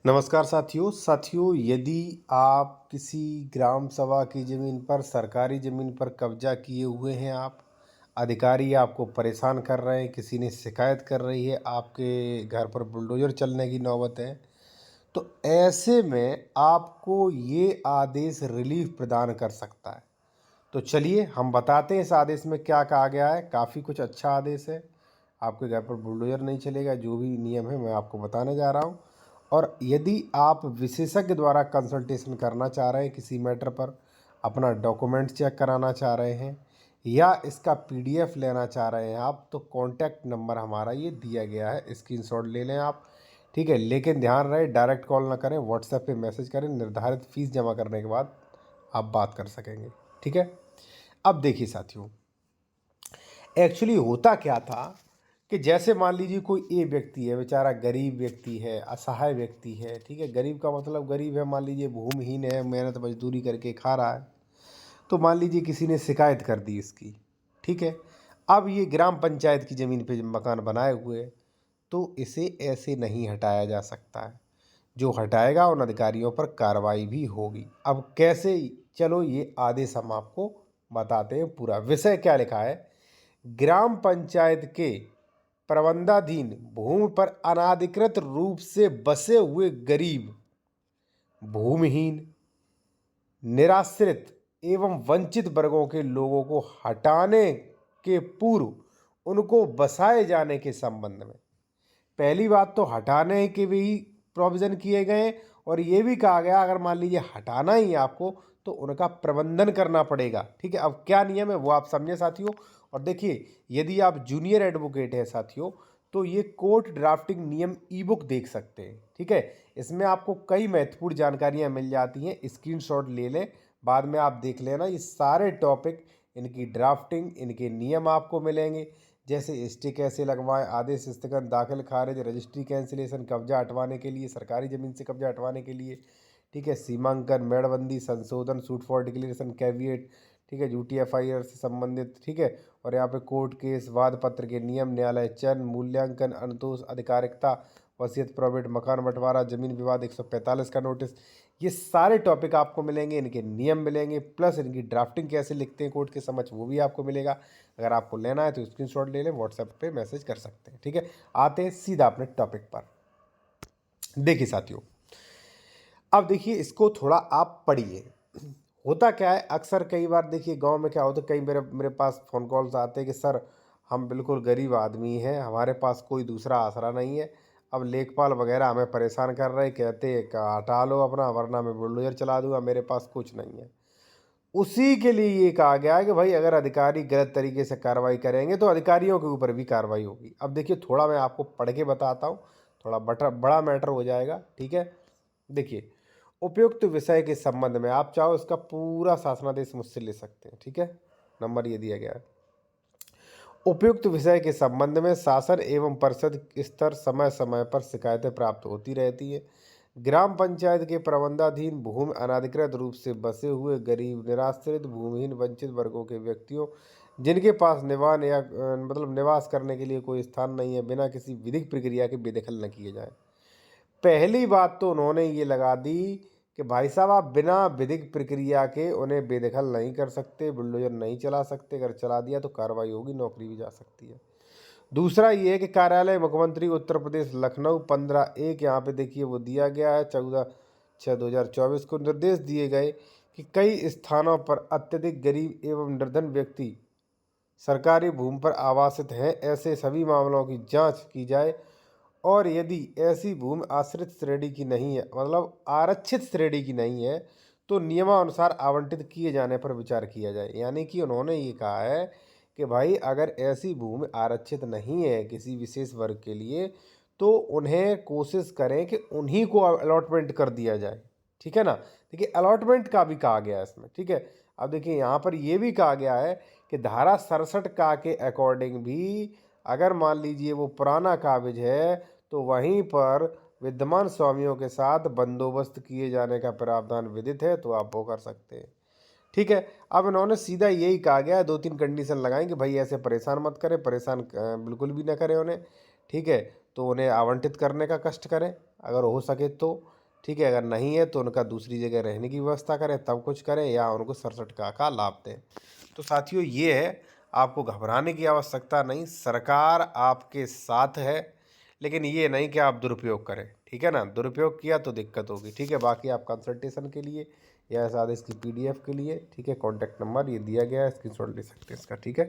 नमस्कार साथियों, यदि आप किसी ग्राम सभा की ज़मीन पर, सरकारी ज़मीन पर कब्जा किए हुए हैं, आप अधिकारी आपको परेशान कर रहे हैं, किसी ने शिकायत कर रही है, आपके घर पर बुलडोज़र चलने की नौबत है, तो ऐसे में आपको ये आदेश रिलीफ प्रदान कर सकता है। तो चलिए हम बताते हैं इस आदेश में क्या कहा गया है। काफ़ी कुछ अच्छा आदेश है। आपके घर पर बुलडोज़र नहीं चलेगा, जो भी नियम है मैं आपको बताने जा रहा हूँ। और यदि आप विशेषज्ञ द्वारा कंसल्टेशन करना चाह रहे हैं किसी मैटर पर, अपना डॉक्यूमेंट चेक कराना चाह रहे हैं या इसका पीडीएफ लेना चाह रहे हैं आप, तो कॉन्टैक्ट नंबर हमारा ये दिया गया है, स्क्रीनशॉट ले लें आप। ठीक है, लेकिन ध्यान रहे डायरेक्ट कॉल ना करें, व्हाट्सएप पे मैसेज करें। निर्धारित फ़ीस जमा करने के बाद आप बात कर सकेंगे। ठीक है। अब देखिए साथियों, एक्चुअली होता क्या था कि जैसे मान लीजिए कोई ए व्यक्ति है, बेचारा गरीब व्यक्ति है, असहाय व्यक्ति है। ठीक है, गरीब का मतलब गरीब है, मान लीजिए भूमिहीन है, मेहनत मजदूरी करके खा रहा है। तो मान लीजिए किसी ने शिकायत कर दी इसकी। ठीक है, अब ये ग्राम पंचायत की ज़मीन पे मकान बनाए हुए है, तो इसे ऐसे नहीं हटाया जा सकता है। जो हटाएगा उन अधिकारियों पर कार्रवाई भी होगी। अब कैसे, चलो ये आदेश हम आपको बताते हैं। पूरा विषय क्या लिखा है। ग्राम पंचायत के प्रबंधाधीन भूमि पर अनाधिकृत रूप से बसे हुए गरीब, भूमिहीन, निराश्रित एवं वंचित वर्गों के लोगों को हटाने के पूर्व उनको बसाए जाने के संबंध में, पहली बात तो हटाने के भी प्रोविज़न किए गए और ये भी कहा गया अगर मान लीजिए हटाना ही है आपको तो उनका प्रबंधन करना पड़ेगा। ठीक है, अब क्या नियम है वो आप समझे साथियों। और देखिए, यदि आप जूनियर एडवोकेट हैं साथियों, तो ये कोर्ट ड्राफ्टिंग नियम ई बुक देख सकते हैं। ठीक है, इसमें आपको कई महत्वपूर्ण जानकारियां मिल जाती हैं। स्क्रीनशॉट ले लें, बाद में आप देख लेना। ये सारे टॉपिक, इनकी ड्राफ्टिंग, इनके नियम आपको मिलेंगे। जैसे स्टे कैसे लगवाएं, आदेश स्थगन, दाखिल खारिज, रजिस्ट्री कैंसिलेशन, कब्जा हटवाने के लिए, सरकारी ज़मीन से कब्जा हटवाने के लिए। ठीक है, सीमांकन, मेड़बंदी, संशोधन, सूट फॉर डिक्लेरेशन, कैविएट। ठीक है, झूठी एफआईआर से संबंधित। ठीक है, और यहाँ पे कोर्ट केस, वाद पत्र के नियम, न्यायालय चयन, मूल्यांकन, अनुतोष, अधिकारिकता, वसीयत, प्रोबेट, मकान बंटवारा, जमीन विवाद 145 का नोटिस। ये सारे टॉपिक आपको मिलेंगे, इनके नियम मिलेंगे, प्लस इनकी ड्राफ्टिंग कैसे लिखते हैं कोर्ट के समक्ष वो भी आपको मिलेगा। अगर आपको लेना है तो स्क्रीनशॉट ले लें, व्हाट्सएप पे मैसेज कर सकते हैं। ठीक है, आते हैं सीधा अपने टॉपिक पर। देखिए साथियों, अब देखिए इसको थोड़ा आप पढ़िए। होता क्या है, अक्सर कई बार देखिए गांव में क्या होता है, कई मेरे मेरे पास फ़ोन कॉल्स आते हैं कि सर हम बिल्कुल गरीब आदमी हैं, हमारे पास कोई दूसरा आसरा नहीं है। अब लेखपाल वगैरह हमें परेशान कर रहे हैं, कहते हैं कि हटा लो अपना वरना मैं बुलडोज़र चला दूंगा, मेरे पास कुछ नहीं है। उसी के लिए ये कहा गया है कि भाई अगर अधिकारी गलत तरीके से कार्रवाई करेंगे तो अधिकारियों के ऊपर भी कार्रवाई होगी। अब देखिए थोड़ा मैं आपको पढ़ के बताता हूँ, थोड़ा बड़ा मैटर हो जाएगा। ठीक है, देखिए, उपयुक्त विषय के संबंध में आप चाहो इसका पूरा शासनादेश मुझसे ले सकते हैं। ठीक है, नंबर ये दिया गया है। उपयुक्त विषय के संबंध में शासन एवं परिषद स्तर समय समय पर शिकायतें प्राप्त होती रहती है। ग्राम पंचायत के प्रबंधाधीन भूमि अनाधिकृत रूप से बसे हुए गरीब, निराश्रित, भूमिहीन, वंचित वर्गों के व्यक्तियों जिनके पास निवास करने के लिए कोई स्थान नहीं है, बिना किसी विधिक प्रक्रिया के बेदखल न किए जाए। पहली बात तो उन्होंने ये लगा दी कि भाई साहब आप बिना विधिक प्रक्रिया के उन्हें बेदखल नहीं कर सकते, बुलडोजर नहीं चला सकते। अगर चला दिया तो कार्रवाई होगी, नौकरी भी जा सकती है। दूसरा ये है कि कार्यालय मुख्यमंत्री उत्तर प्रदेश लखनऊ 15/1, यहाँ पे देखिए वो दिया गया है 14/6/2024 को निर्देश दिए गए कि कई स्थानों पर अत्यधिक गरीब एवं निर्धन व्यक्ति सरकारी भूमि पर आवासित हैं। ऐसे सभी मामलों की जांच की जाए और यदि ऐसी भूमि आश्रित श्रेणी की नहीं है, मतलब आरक्षित श्रेणी की नहीं है, तो नियमानुसार आवंटित किए जाने पर विचार किया जाए। यानी कि उन्होंने ये कहा है कि भाई अगर ऐसी भूमि आरक्षित नहीं है किसी विशेष वर्ग के लिए, तो उन्हें कोशिश करें कि उन्हीं को अलॉटमेंट कर दिया जाए। ठीक है ना, देखिए अलॉटमेंट का भी कहा गया है इसमें। ठीक है, अब देखिए यहाँ पर यह भी कहा गया है कि धारा 67 का के अकॉर्डिंग भी अगर मान लीजिए वो पुराना काबिज है तो वहीं पर विद्यमान स्वामियों के साथ बंदोबस्त किए जाने का प्रावधान विदित है, तो आप वो कर सकते हैं। ठीक है, अब इन्होंने सीधा यही कहा गया है, 2-3 कंडीशन लगाएं कि भाई ऐसे परेशान मत करें, परेशान बिल्कुल भी ना करें उन्हें। ठीक है, तो उन्हें आवंटित करने का कष्ट करें अगर हो सके तो। ठीक है। अगर नहीं है तो उनका दूसरी जगह रहने की व्यवस्था करें, तब कुछ करें, या उनको 67 का लाभ दें। तो साथियों ये है, आपको घबराने की आवश्यकता नहीं, सरकार आपके साथ है, लेकिन ये नहीं कि आप दुरुपयोग करें, ठीक है ना। दुरुपयोग किया तो दिक्कत होगी, ठीक है। बाकी आप कंसल्टेशन के लिए या साथ इसकी PDF के लिए, ठीक है, कॉन्टैक्ट नंबर ये दिया गया है, स्क्रीनशॉट ले सकते हैं इसका, ठीक है।